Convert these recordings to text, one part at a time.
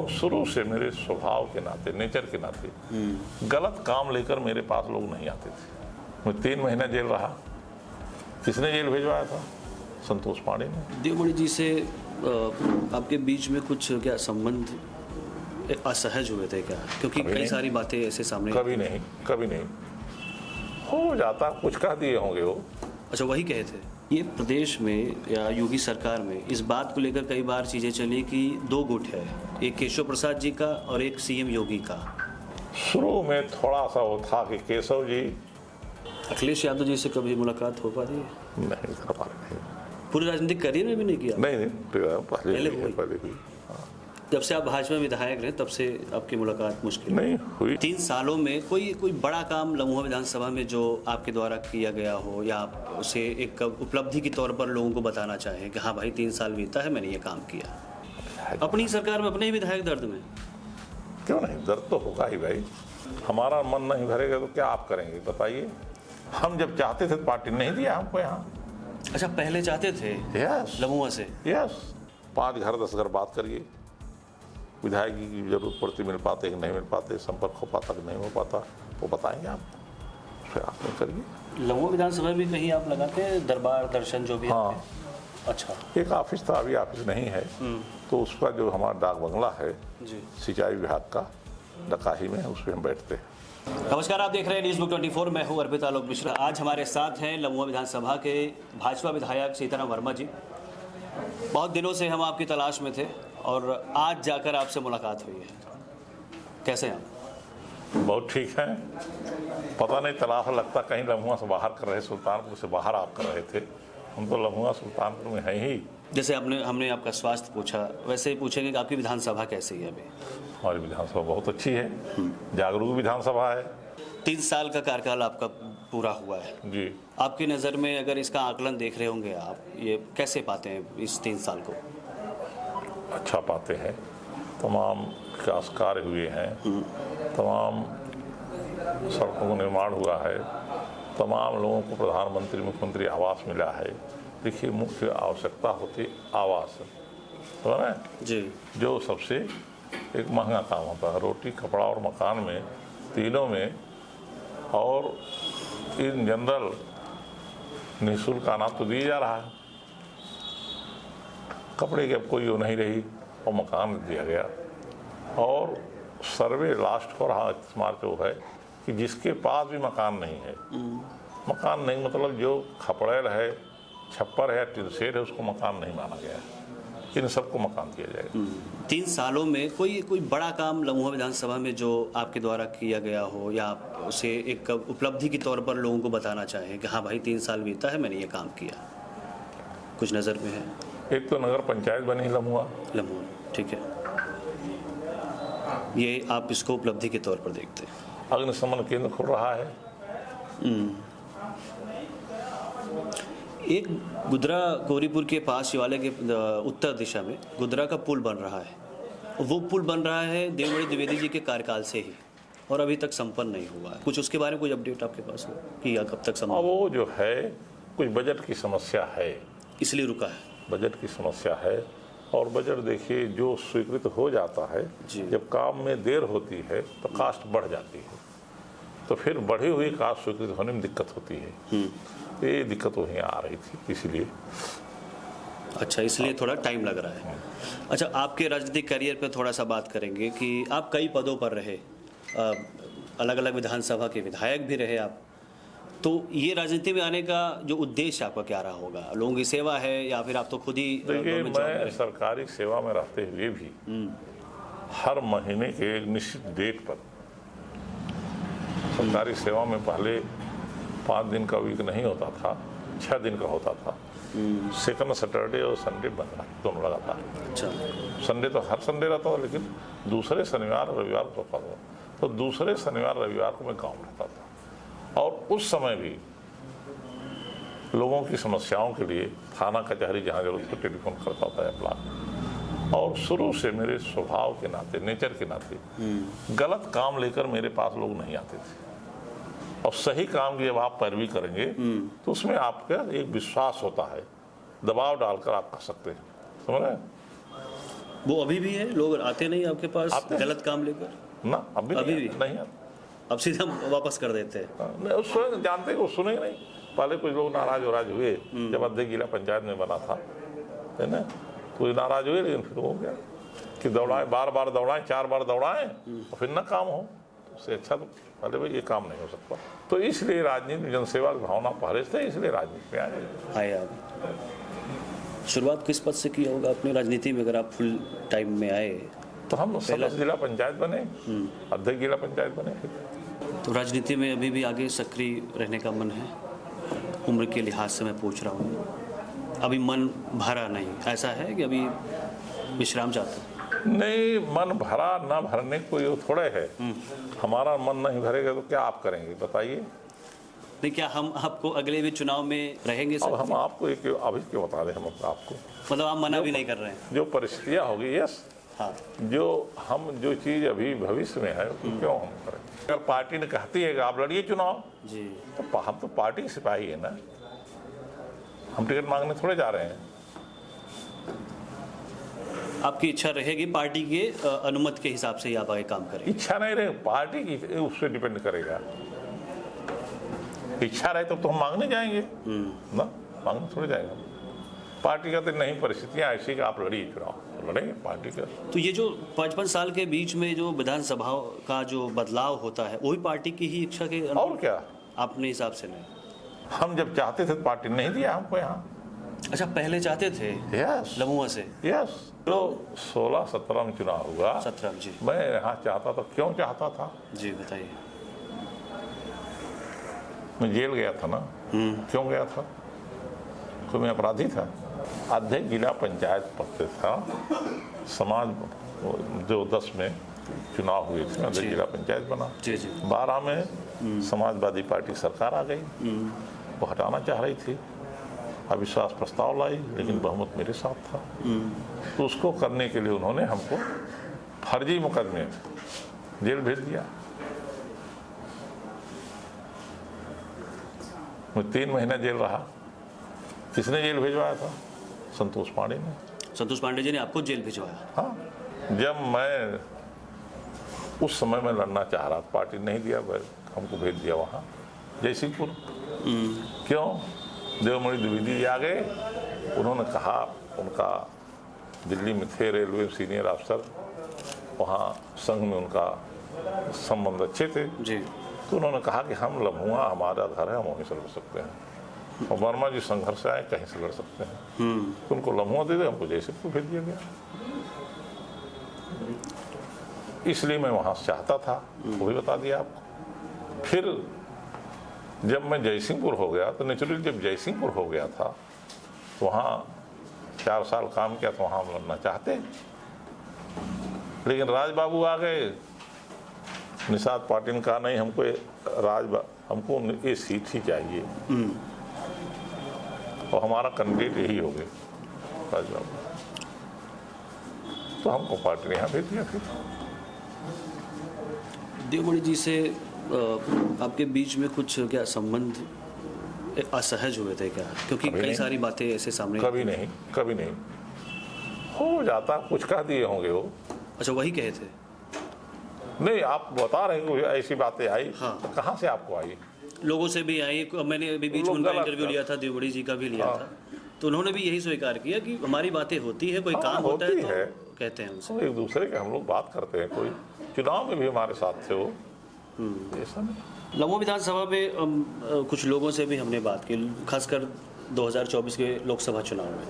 और शुरू से मेरे स्वभाव के नाते, नेचर के नाते गलत काम लेकर मेरे पास लोग नहीं आते थे। मैं 3 महीना जेल रहा। किसने जेल भेजवाया था? संतोष पांडे ने। देवमणि जी से आपके बीच में कुछ क्या संबंध असहज हुए थे क्या? क्योंकि कई सारी बातें ऐसे सामने। कभी नहीं, कभी नहीं हो जाता, कुछ कह दिए होंगे वो। अच्छा, वही कहे थे। ये प्रदेश में या योगी सरकार में इस बात को लेकर कई बार चीज़ें चली कि 2 गुट है, एक केशव प्रसाद जी का और एक सीएम योगी का। शुरू में थोड़ा सा वो था कि केशव जी। अखिलेश यादव जी से कभी मुलाकात हो पाती है? नहीं कर पा रहे। पूरे राजनीतिक करियर में भी नहीं किया? नहीं, पहले हुई। जब से आप भाजपा विधायक रहे तब से आपकी मुलाकात मुश्किल नहीं हुई। 3 सालों में कोई बड़ा काम लम्हों विधानसभा में जो आपके द्वारा किया गया हो या आप उसे एक उपलब्धि के तौर पर लोगों को बताना चाहें कि हाँ भाई 3 साल बीता है, मैंने ये काम किया। अपनी सरकार में अपने ही विधायक दर्द में? क्यों नहीं, दर्द तो होगा ही भाई। हमारा मन नहीं भरेगा तो क्या आप करेंगे बताइए। हम जब चाहते थे तो पार्टी नहीं दिया हमको यहाँ। अच्छा, पहले चाहते थे? यस, लम्हुआ से। यस, 5 घर 10 घर बात करिए। विधायक की जरूरत पड़ती, मिल पाते कि नहीं मिल पाते, संपर्क हो पाता कि नहीं हो पाता, वो बताएंगे आप, फिर आप नहीं करिए। लम्हुआ विधानसभा में कहीं आप लगाते हैं दरबार दर्शन जो भी? हाँ। अच्छा, एक ऑफिस था, अभी ऑफिस नहीं है, तो उसका जो हमारा डाक बंगला है जी, सिंचाई विभाग का डकाही में, उस पर हम बैठते हैं। नमस्कार, आप देख रहे हैं न्यूज़ बुक 24। मैं हूं अर्पित आलोक मिश्रा। आज हमारे साथ हैं लम्हुआ विधानसभा के भाजपा विधायक सीताराम वर्मा जी। बहुत दिनों से हम आपकी तलाश में थे और आज जाकर आपसे मुलाकात हुई है। कैसे हैं आप? बहुत ठीक है। पता नहीं तलाश लगता कहीं लम्हुआ से बाहर कर रहे, सुल्तानपुर से बाहर आप कर रहे थे। हम तो लम्हुआ सुल्तानपुर में हैं ही। जैसे हमने आपका स्वास्थ्य पूछा, वैसे ही पूछेंगे कि आपकी विधानसभा कैसी है अभी? हमारी विधानसभा बहुत अच्छी है, जागरूक विधानसभा है। 3 साल का कार्यकाल आपका पूरा हुआ है जी। आपकी नज़र में अगर इसका आकलन देख रहे होंगे आप, ये कैसे पाते हैं इस 3 साल को? अच्छा पाते हैं। तमाम विकास कार्य हुए हैं, तमाम सड़कों का निर्माण हुआ है, तमाम लोगों को प्रधानमंत्री मुख्यमंत्री आवास मिला है। देखिए, मुख्य आवश्यकता होती आवास, तो ना जी, जो सबसे एक महंगा काम होता है। रोटी, कपड़ा और मकान में, तीनों में, और इन जनरल निःशुल्क अनाज तो दिया जा रहा है। कपड़े की अब कोई वो नहीं रही और मकान दिया गया। और सर्वे लास्ट हो रहा इस मार्च वो है कि जिसके पास भी मकान नहीं है, मकान नहीं मतलब जो खपड़ेल है, छप्पर है, टिनसेट है, उसको मकान नहीं माना गया है। इन सबको मकान दिया जाएगा। 3 सालों में कोई बड़ा काम लम्हुआ विधानसभा में जो आपके द्वारा किया गया हो या आप उसे एक उपलब्धि के तौर पर लोगों को बताना चाहें कि हाँ भाई 3 साल बीता है, मैंने ये काम किया, कुछ नज़र में है? एक तो नगर पंचायत बनी लम्हुआ, ठीक है, ये आप इसको उपलब्धि के तौर पर देखते हैं। अग्निशमन केंद्र खुल रहा है। एक गुदरा गौरीपुर के पास शिवालय के उत्तर दिशा में गुदरा का पुल बन रहा है। वो पुल बन रहा है देवमणि द्विवेदी जी के कार्यकाल से ही और अभी तक संपन्न नहीं हुआ है। कुछ उसके बारे में कोई अपडेट आपके पास हो कि कब तक संपन्न? वो जो है कुछ बजट की समस्या है, इसलिए रुका है। बजट की समस्या है। और बजट देखिए, जो स्वीकृत हो जाता है, जब काम में देर होती है तो कास्ट बढ़ जाती है, तो फिर बढ़ी हुई कास्ट स्वीकृत होने में दिक्कत होती है। ये दिक्कत वहीं आ रही थी, इसीलिए। अच्छा, इसलिए थोड़ा टाइम लग रहा है। अच्छा, आपके राजनीतिक करियर पे थोड़ा सा बात करेंगे कि आप कई पदों पर रहे, अलग अलग विधानसभा के विधायक भी रहे आप, तो ये राजनीति में आने का जो उद्देश्य आपका क्या रहा होगा? लोगों की सेवा है या फिर आप तो खुद ही? देखिए, मैं सरकारी सेवा में रहते हुए भी हर महीने के एक निश्चित डेट पर सरकारी सेवा में पहले 5 दिन का वीक नहीं होता था, 6 दिन का होता था। सेकंड सैटरडे और संडे बंद रहा, दोनों लगातार। अच्छा, संडे तो हर संडे रहता था, लेकिन दूसरे शनिवार रविवार को होता था, तो दूसरे शनिवार रविवार को मैं गांव रहता था। और उस समय भी लोगों की समस्याओं के लिए थाना कचहरी जहाँ जरूरत हो टेलीफोन करता था अप्लाई। और शुरू से मेरे स्वभाव के नाते, नेचर के नाते गलत काम लेकर मेरे पास लोग नहीं आते थे। और सही काम की जब आप पैरवी करेंगे तो उसमें आपका एक विश्वास होता है, दबाव डालकर आप कर सकते हैं, समझ रहे हैं? वो अभी भी है? लोग आते नहीं आपके पास आते हैं। गलत काम लेकर? ना अभी अभी नहीं, भी? नहीं आते। अब सीधा वापस कर देते हैं? नहीं, उस समय जानते हैं कि वो सुनेंगे नहीं। पहले कुछ लोग नाराज हुए जब अध्यक्ष जिला पंचायत में बना था, है ना, कुछ नाराज हुए, लेकिन फिर हो गया कि दौड़ाएं, बार बार दौड़ाएं, 4 बार दौड़ाएं और फिर ना काम हो, उससे अच्छा तो पहले भाई ये काम नहीं हो सकता। तो इसलिए राजनीति में जनसेवा की भावना पहले से, इसलिए राजनीति में आए। आप शुरुआत किस पद से किया होगा अपनी राजनीति में, अगर आप फुल टाइम में आए? तो हम सदस्य जिला पंचायत बने, अध्यक्ष जिला पंचायत बने। तो राजनीति में अभी भी आगे सक्रिय रहने का मन है? उम्र के लिहाज से मैं पूछ रहा हूँ, अभी मन भरा नहीं, ऐसा है कि अभी विश्राम चाहते हैं? नहीं, मन भरा ना भरने को ये थोड़े है। हमारा मन नहीं भरेगा तो क्या आप करेंगे बताइए? नहीं, क्या हम आपको अगले भी चुनाव में रहेंगे अब सर? हम आपको एक अभी क्यों बता दें, हम आपको मतलब आप मना भी नहीं कर रहे हैं? जो परिस्थितियाँ होगी, यस, हाँ, जो चीज़ अभी भविष्य में है तो क्यों हम करें? अगर पार्टी ने कहती है कि आप लड़िए चुनाव, जी। तो हम तो पार्टी के सिपाही है ना, हम टिकट मांगने थोड़े जा रहे हैं। आपकी इच्छा रहेगी पार्टी के अनुमति के हिसाब से ही आप आगे काम करेंगे? इच्छा नहीं रहे, पार्टी की उस पर डिपेंड करेगा। इच्छा रहे तो हम मांगने जाएंगे ना, मांगने थोड़े जाएंगे। पार्टी का तो नहीं, परिस्थितियां ऐसी कि आप लड़िए चुनाव, लड़ेंगे पार्टी का। तो ये जो 55 साल के बीच में जो विधानसभा का जो बदलाव होता है, वही पार्टी की ही इच्छा के और क्या, अपने हिसाब से नहीं? हम जब चाहते थे तो पार्टी नहीं दिया हमको यहाँ। अच्छा, पहले चाहते थे यस, लमुआ से? यस, जो 16-17 में चुनाव हुआ, 17, जी मैं यहाँ चाहता था। क्यों चाहता था? जी, बताइए। मैं जेल गया था ना। क्यों गया था? तो मैं अपराधी था। अध्यक्ष जिला पंचायत पद पे था, समाज जो 10 में चुनाव हुए थे, अध्यक्ष जिला पंचायत बना। जी जी। 12 में समाजवादी पार्टी सरकार आ गई, वो हटाना चाह रही थी, अविश्वास प्रस्ताव लाई, लेकिन बहुमत मेरे साथ था। तो उसको करने के लिए उन्होंने हमको फर्जी मुकदमे में जेल भेज दिया। मैं 3 महीना जेल रहा। किसने जेल भिजवाया था? संतोष पांडे ने। संतोष पांडे जी ने आपको जेल भिजवाया? हाँ, जब मैं उस समय में लड़ना चाह रहा, पार्टी नहीं दिया, हमको भेज दिया वहाँ जयसिंहपुर। क्यों? देवमणि द्विवेदी जी आ गए, उन्होंने कहा, उनका दिल्ली में थे रेलवे सीनियर अफसर, वहाँ संघ में उनका संबंध अच्छे थे जी। तो उन्होंने कहा कि हम लम्हुआ हमारा घर है, हम वहीं से लड़ सकते हैं, और वर्मा जी संघर्ष से आए, कहीं से लड़ सकते हैं। तो उनको लम्हुआ दे दे, हमको जयसिंहपुर भेज दिया गया। इसलिए मैं वहाँ से चाहता था, वो भी बता दिया आपको। फिर जब मैं जयसिंहपुर हो गया तो नेचुरली जब जयसिंहपुर हो गया था तो वहाँ 4 साल काम किया, तो वहाँ हम लड़ना चाहते, लेकिन राजबाबू आ गए। निषाद पाटिल ने कहा नहीं, हमको ये सीट ही चाहिए, और हमारा कैंडिडेट यही हो गए राजबाबू। तो हमको पार्टी ने यहाँ भेज दिया। फिर देवमणि जी से आपके बीच में कुछ क्या संबंध असहज हुए थे क्या? क्योंकि कई सारी बातें ऐसे सामने। कभी नहीं, कभी नहीं हो जाता, कुछ कह दिए होंगे वो। अच्छा, वही कहे थे? नहीं, आप बता रहे हैं ऐसी बातें आई। हाँ। तो कहाँ से आपको आई? लोगों से भी आई। मैंने अभी बीच में लोग उनका गलत इंटरव्यू कर- लिया था, देवमणि जी का भी लिया हाँ। था, तो उन्होंने भी यही स्वीकार किया कि हमारी बातें होती है, कोई हाँ, काम होता है होती तो है। कहते हैं उनसे। तो एक दूसरे के हम लोग बात करते हैं, कोई चुनाव में भी हमारे साथ थे वो, ऐसा नहीं। लम्बो विधानसभा में कुछ लोगों से भी हमने बात की, खासकर 2024 के लोकसभा चुनाव में,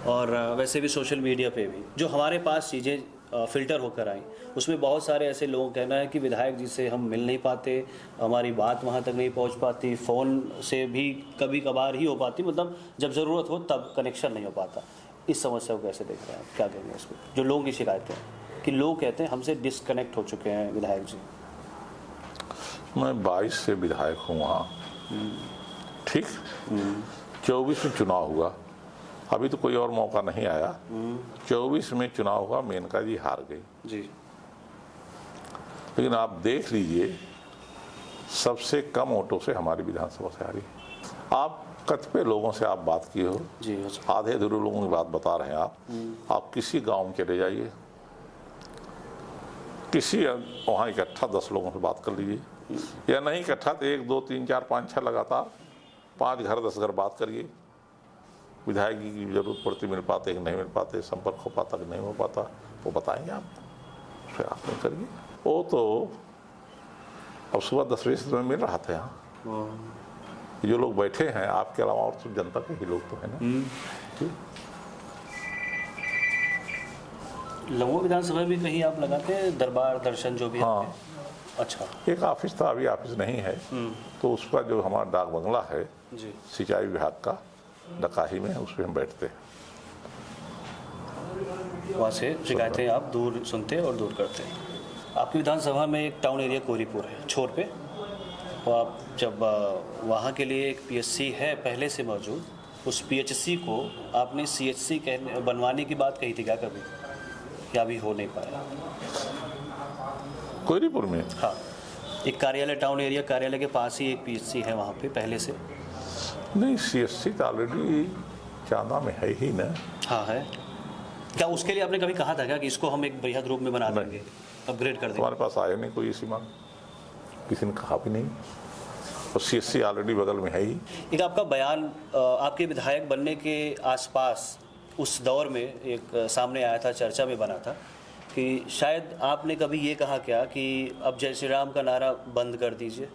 और वैसे भी सोशल मीडिया पे भी जो हमारे पास चीज़ें फ़िल्टर होकर आई, उसमें बहुत सारे ऐसे लोगों का कहना है कि विधायक जी से हम मिल नहीं पाते, हमारी बात वहाँ तक नहीं पहुँच पाती, फ़ोन से भी कभी कभार ही हो पाती, मतलब जब ज़रूरत हो तब कनेक्शन नहीं हो पाता। इस समस्या को कैसे देख रहे हैं आप, क्या कहेंगे इस पर? जो लोगों की शिकायतें हैं कि लोग कहते हैं हमसे डिस्कनेक्ट हो चुके हैं विधायक जी। मैं 22 से विधायक हूँ वहाँ, ठीक। 24 में चुनाव हुआ, अभी तो कोई और मौका नहीं आया। 24 में चुनाव हुआ, मेनका जी हार गई जी। लेकिन आप देख लीजिए, सबसे कम वोटों से हमारी विधानसभा से हारी। आप कतिपय लोगों से आप बात किए हो जी, आधे अधूरे लोगों की बात बता रहे हैं आप किसी गांव में चले जाइए, किसी वहाँ इकट्ठा 10 लोगों से बात कर लीजिए, या नहीं इकट्ठा तो 1 2 3 4 5 6 लगातार 5 घर 10 घर बात करिए। विधायक जी की जरूरत पड़ती, मिल पाते कि नहीं मिल पाते, संपर्क हो पाता कि नहीं हो पाता, वो बताएंगे आपको, फिर आप नहीं करिए। वो तो अब सुबह 10 बजे से मैं मिल रहा था यहाँ, जो लोग बैठे हैं आपके अलावा और तो जनता के ही लोग तो है ना। लमो विधानसभा भी कहीं आप लगाते हैं दरबार दर्शन जो भी हाँ। आपके? अच्छा एक ऑफिस था, अभी ऑफिस नहीं है, तो उस पर जो हमारा डाक बंगला है जी। सिंचाई विभाग का डकाही में, उस पर हम बैठते हैं। वहाँ से शिकायतें आप दूर सुनते और दूर करते हैं। आपकी विधानसभा में एक टाउन एरिया कोरीपुर है छोर पे, तो आप जब वहाँ के लिए एक पीएचसी है पहले से मौजूद, उस पीएचसी को आपने सीएचसी बनवाने की बात कही थी क्या कभी, क्या अभी हो नहीं पाया? कोयरीपुर में हाँ, एक कार्यालय टाउन एरिया कार्यालय के पास ही एक पीएचसी है वहाँ पे पहले से। नहीं, सीएचसी तो ऑलरेडी चांदा में है ही ना। हाँ है। क्या उसके लिए आपने कभी कहा था क्या कि इसको हम एक बृहद रूप में बना देंगे, अपग्रेड कर देंगे? हमारे पास आया नहीं कोई ऐसी मांग, किसी ने कहा भी नहीं, और सीएचसी ऑलरेडी बगल में है ही। एक आपका बयान आपके विधायक बनने के आसपास उस दौर में एक सामने आया था, चर्चा में बना था कि शायद आपने कभी ये कहा क्या कि अब जय श्री राम का नारा बंद कर दीजिए,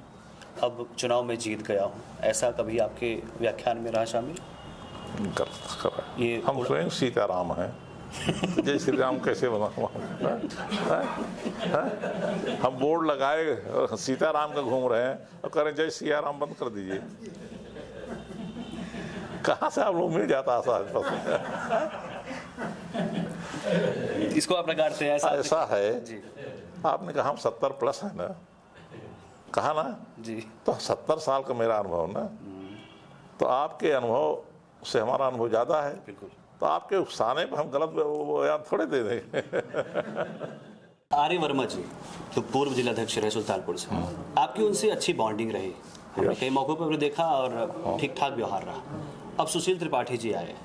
अब चुनाव में जीत गया हूँ, ऐसा कभी आपके व्याख्यान में रहा शामिल? ये हम स्वयं सीताराम हैं, जय श्री राम कैसे बना? हम बोर्ड लगाए सीताराम का घूम रहे हैं और कह रहे जय सिया राम बंद कर दीजिए। कहाँ से आप लोग मिल जाता इसको आप नकारते हैं? ऐसा है जी। आपने कहा हम 70 प्लस है ना, कहा ना जी। तो 70 साल का मेरा अनुभव ना, तो आपके अनुभव से हमारा अनुभव ज़्यादा है, बिल्कुल। तो आपके उकसाने पर हम गलत बयान थोड़े दे देंगे। आर्य वर्मा जी तो पूर्व जिलाध्यक्ष रहे सुल्तानपुर से, आपकी उनसे अच्छी बॉन्डिंग रही, हमने कई मौकों पर भी देखा और ठीक ठाक व्यवहार रहा। अब सुशील त्रिपाठी जी आए,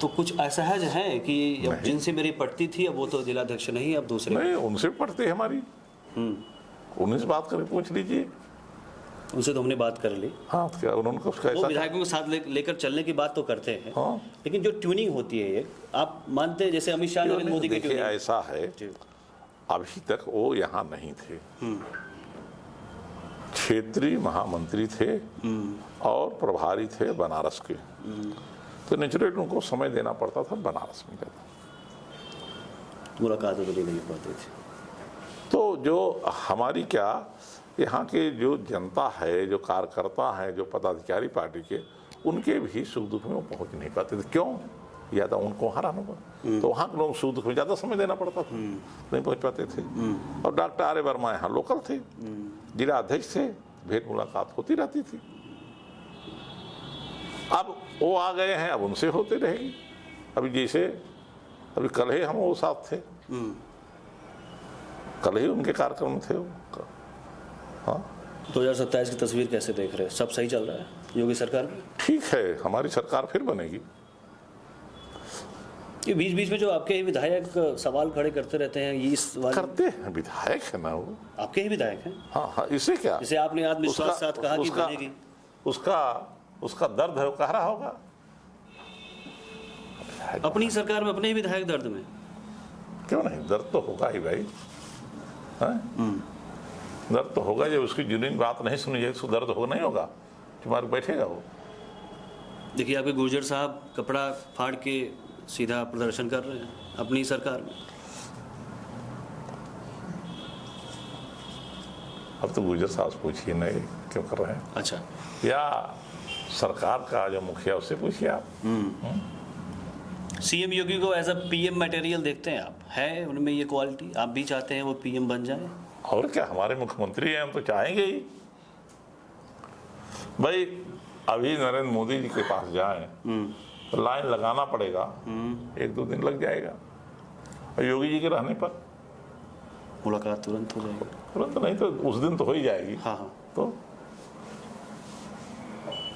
तो कुछ असहज है कि अब जिनसे मेरी पटती थी अब वो तो जिलाध्यक्ष नहीं, अब दूसरे? नहीं, उनसे पढ़ते हैं हमारी, उन्हीं से बात करके पूछ लीजिए। उनसे तो हमने बात कर ली। हाँ, क्या उन्होंने कुछ वो कैसा? विधायकों के साथ लेकर चलने की बात तो करते हैं, हाँ। लेकिन जो ट्यूनिंग होती है ये आप मानते हैं, जैसे अमित शाह नरेंद्र मोदी की देखिए ट्यूनिंग? ऐसा है, जी। अभी तक वो यहाँ नहीं थे, क्षेत्रीय महामंत्री थे और प्रभारी थे बनारस के, तो नेचुरली उनको समय देना पड़ता था बनारस में जाता। मुलाकात तो नहीं पाती थी। तो जो हमारी क्या यहाँ के जो जनता है, जो कार्यकर्ता हैं, जो पदाधिकारी पार्टी के, उनके भी सुख दुख में वो पहुँच नहीं पाते थे। क्यों? या तो उनको हराना पड़ा, तो वहाँ के लोग सुख दुख में ज़्यादा समय देना पड़ता था, नहीं पहुँच पाते थे। और डॉक्टर आर्य वर्मा यहाँ लोकल थे, जिला अध्यक्ष थे, भेंट मुलाकात होती रहती थी। अब वो आ गए हैं, अब उनसे होते रहेगी। अभी जैसे अभी कल ही हम वो साथ थे, कल ही उनके कार्यक्रम थे वो। हाँ, 2027 की तस्वीर कैसे देख रहे हैं? सब सही चल रहा है योगी सरकार में? ठीक है, हमारी सरकार फिर बनेगी। ये बीच बीच में जो आपके ही विधायक सवाल खड़े करते रहते हैं, ये इस करते हैं, विधायक है ना वो, आपके ही विधायक हैं। हाँ हाँ, इसे क्या, जैसे आपने आत्मविश्वास के साथ कहा कि बनेगी, उसका दर्द है, वो कह रहा होगा। अपनी सरकार में अपने ही विधायक दर्द में? क्यों नहीं, दर्द तो होगा ही भाई, दर्द तो होगा। जब उसकी जुनून बात नहीं सुनी जाए तो दर्द होगा, नहीं होगा, तुम्हारे बैठेगा वो। देखिए आपके गुर्जर साहब कपड़ा फाड़ के सीधा प्रदर्शन कर रहे हैं अपनी सरकार में। अब तो गुर्जर साहब से पूछिए ना ये क्यों कर रहे हैं, अच्छा, या सरकार का जो मुखिया उससे पूछिए आप। सीएम योगी को एज अ पीएम मटेरियल देखते हैं आप? है उनमें ये क्वालिटी? आप भी चाहते हैं वो पीएम बन जाए? और क्या, हमारे मुख्यमंत्री हैं, हम तो चाहेंगे ही भाई। अभी नरेंद्र मोदी जी के पास जाएं तो लाइन लगाना पड़ेगा, 1-2 दिन लग जाएगा, और योगी जी के रहने पर मुलाकात तुरंत हो जाएगी। तुरंत नहीं तो उस दिन तो हो ही जाएगी। हाँ हाँ, तो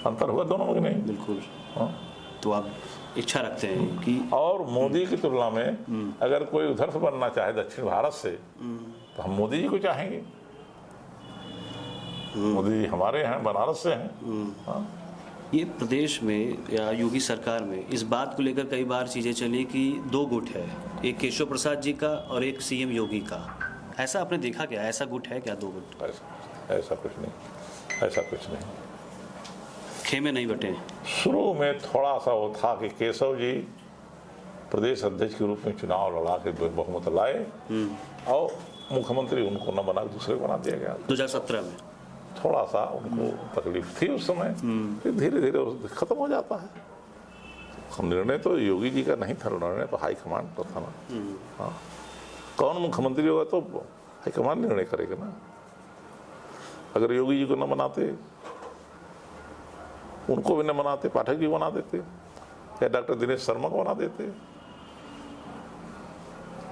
अंतर हुआ दोनों में कि नहीं? बिल्कुल। हाँ, तो आप इच्छा रखते हैं कि और मोदी की तुलना में अगर कोई उधर से बनना चाहे दक्षिण भारत से तो हम मोदी जी को चाहेंगे। मोदी जी हमारे हैं, बनारस से हैं। हाँ। ये प्रदेश में या योगी सरकार में इस बात को लेकर कई बार चीज़ें चली कि दो गुट है, एक केशव प्रसाद जी का और एक सीएम योगी का। ऐसा आपने देखा क्या? ऐसा गुट है क्या, दो गुट? ऐसा कुछ नहीं, ऐसा कुछ नहीं। खेमे नहीं बटे। शुरू में थोड़ा सा वो था कि केशव जी प्रदेश अध्यक्ष के रूप में चुनाव लड़ा के बहुमत लाए और मुख्यमंत्री उनको न बना, दूसरे को बना दिया गया। 2017 में थोड़ा सा उनको तकलीफ थी उस समय, फिर धीरे धीरे खत्म हो जाता है। निर्णय तो योगी जी का नहीं था, निर्णय तो हाईकमांड का था ना। हाँ, कौन मुख्यमंत्री होगा तो हाईकमांड निर्णय करेगा ना। अगर योगी जी को न बनाते, उनको भी न बनाते, पाठक जी बना देते या डॉक्टर दिनेश शर्मा को बना देते,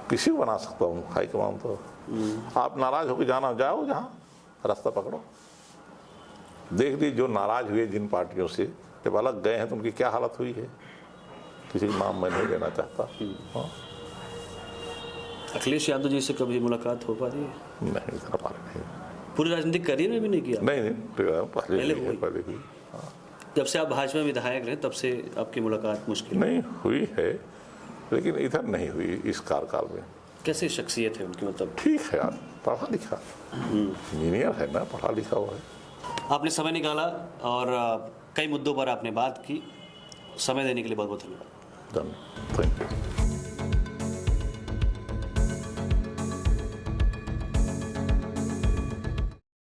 किसी को बना सकता हूँ हाईकमांड तो। आप नाराज होकर जाना, जाओ जहाँ रास्ता पकड़ो। देख लीजिए जो नाराज हुए जिन पार्टियों से, जब अलग गए हैं तो उनकी क्या हालत हुई है। किसी का नाम मैं नहीं लेना चाहता। हाँ। अखिलेश यादव जी से कभी मुलाकात हो पा रही है? नहीं, इतना पार नहीं। पूरे राजनीतिक करियर में भी नहीं किया? नहीं, पहले हुई। हाँ। जब से आप भाजपा में विधायक रहे तब से आपकी मुलाकात मुश्किल नहीं हुई है, लेकिन इधर नहीं हुई इस कार्यकाल में। कैसे शख्सियत है उनकी, मतलब? ठीक है यार, पढ़ा लिखा इंजीनियर है ना, पढ़ा लिखा हुआ है। आपने समय निकाला और कई मुद्दों पर आपने बात की। समय देने के लिए बहुत बहुत धन्यवाद। Thank you.